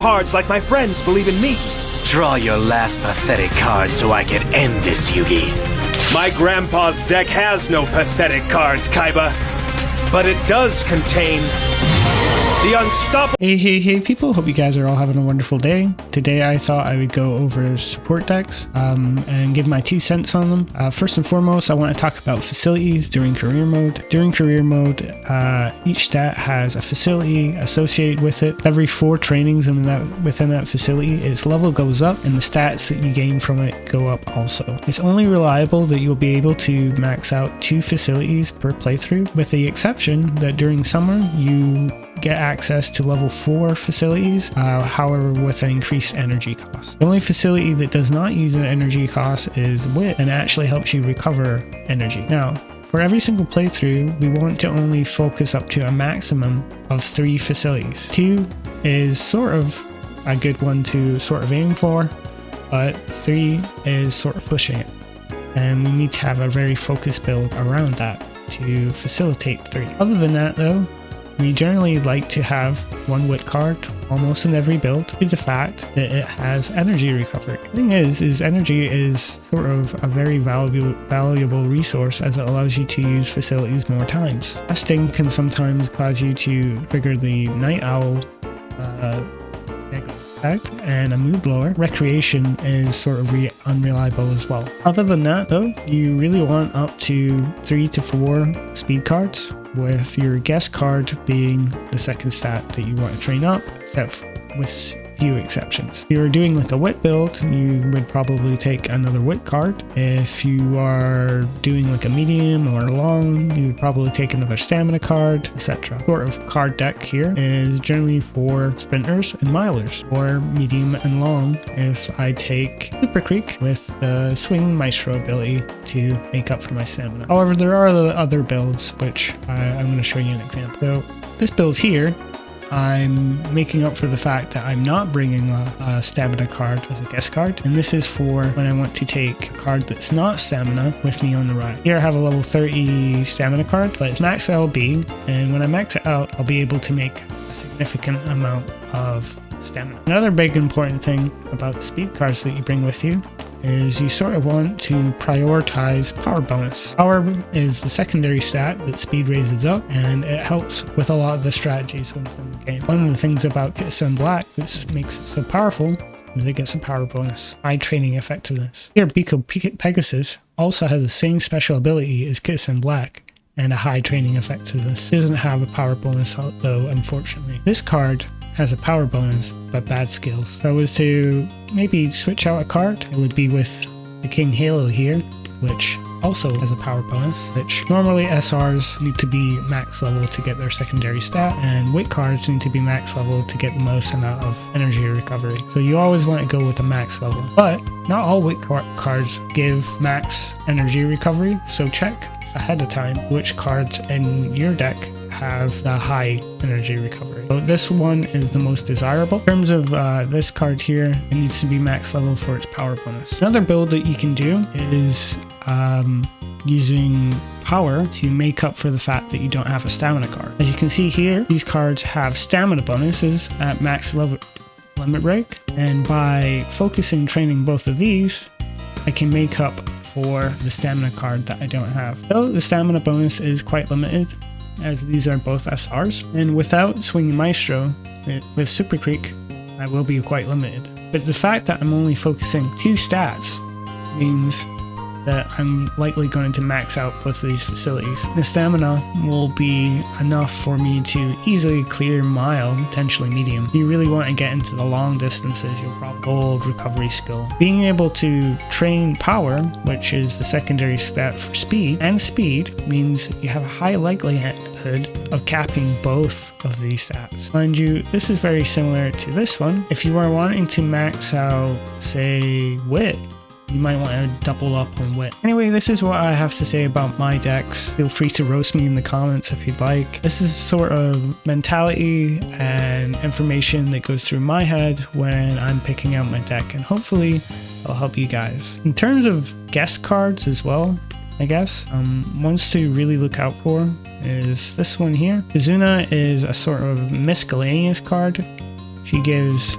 cards like my friends believe in me. Draw your last pathetic card so I can end this, Yugi. My grandpa's deck has no pathetic cards, Kaiba, but it does contain the unstoppable. Hey people, hope you guys are all having a wonderful day. Today I thought I would go over support decks and give my 2 cents on them. First and foremost, I want to talk about facilities during career mode. During career mode, each stat has a facility associated with it. Every 4 trainings within that facility, its level goes up and the stats that you gain from it go up also. It's only reliable that you'll be able to max out 2 facilities per playthrough, with the exception that during summer you get access to level 4 facilities, however with an increased energy cost. The only facility that does not use an energy cost is Wit, and actually helps you recover energy. Now, for every single playthrough, we want to only focus up to a maximum of 3 facilities. 2 is sort of a good one to sort of aim for, but 3 is sort of pushing it. And we need to have a very focused build around that to facilitate 3. Other than that though, we generally like to have 1 wit card almost in every build, due to the fact that it has energy recovery. The thing is energy is sort of a very valuable resource, as it allows you to use facilities more times. Fasting can sometimes cause you to trigger the night owl effect and a mood lower. Recreation is sort of unreliable as well. Other than that though, you really want up to 3 to 4 speed cards, with your guest card being the second stat that you want to train up, except with few exceptions. If you're doing like a wit build, you would probably take another wit card. If you are doing like a medium or long, you would probably take another stamina card, etc. Sort of card deck here is generally for sprinters and milers, or medium and long if I take Super Creek with the swing maestro ability to make up for my stamina. However, there are other builds which I'm going to show you an example. So this build here, I'm making up for the fact that I'm not bringing a stamina card as a guest card, and this is for when I want to take a card that's not stamina with me on the ride. Here I have a level 30 stamina card, but it's max LB, and when I max it out, I'll be able to make a significant amount of stamina. Another big important thing about the speed cards that you bring with you is you sort of want to prioritize power bonus. Power is the secondary stat that speed raises up, and it helps with a lot of the strategies within the game. One of the things about Kitsune Black that makes it so powerful is it gets a power bonus, high training effectiveness. Here, Biko Pegasus also has the same special ability as Kitsune Black and a high training effectiveness. It doesn't have a power bonus though, unfortunately. This card has a power bonus, but bad skills. If I was to maybe switch out a card, it would be with the King Halo here, which also has a power bonus, which normally SRs need to be max level to get their secondary stat, and wit cards need to be max level to get the most amount of energy recovery. So you always want to go with a max level, but not all wit cards give max energy recovery, so check ahead of time which cards in your deck have the high energy recovery. So this one is the most desirable. In terms of this card here, it needs to be max level for its power bonus. Another build that you can do is using power to make up for the fact that you don't have a stamina card. As you can see here, these cards have stamina bonuses at max level limit break, and by focusing training both of these, I can make up for the stamina card that I don't have. Though the stamina bonus is quite limited, as these are both SRs, and without swinging Maestro with Super Creek, I will be quite limited. But the fact that I'm only focusing 2 stats means that I'm likely going to max out both of these facilities. The stamina will be enough for me to easily clear mild, potentially medium. If you really want to get into the long distances, you'll probably gold recovery skill. Being able to train power, which is the secondary stat for speed, and speed means you have a high likelihood of capping both of these stats. Mind you, this is very similar to this one. If you are wanting to max out, say, wit, you might want to double up on wit. Anyway, this is what I have to say about my decks. Feel free to roast me in the comments if you'd like. This is sort of mentality and information that goes through my head when I'm picking out my deck, and hopefully it'll help you guys. In terms of guest cards as well, I guess, ones to really look out for is this one here. Kizuna is a sort of miscellaneous card. She gives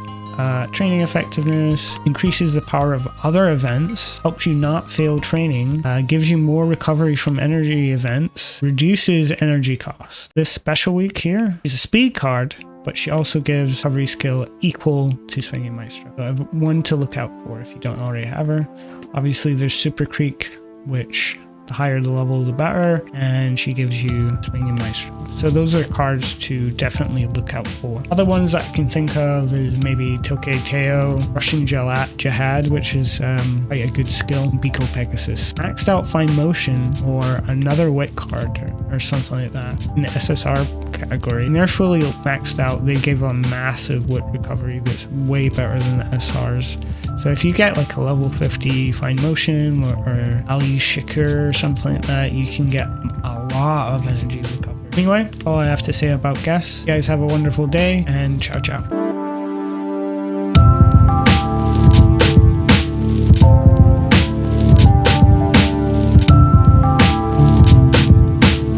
training effectiveness, increases the power of other events, helps you not fail training, gives you more recovery from energy events, reduces energy cost. This special week here is a speed card, but she also gives recovery skill equal to Swinging Maestro. So I have one to look out for if you don't already have her. Obviously there's Super Creek, which the higher the level, the better, and she gives you Swinging Maestro. So those are cards to definitely look out for. Other ones that I can think of is maybe Tokei Teo, Russian Jihad, which is quite a good skill, Biko Pegasus. Maxed out Fine Motion or another Wit card or something like that in the SSR category. And they're fully maxed out. They give a massive Wit recovery that's way better than the SRs. So if you get like a level 50 Fine Motion or Ali Shakur or something like that, you can get a lot of energy recovery. Anyway, all I have to say about guests. You guys have a wonderful day, and ciao ciao.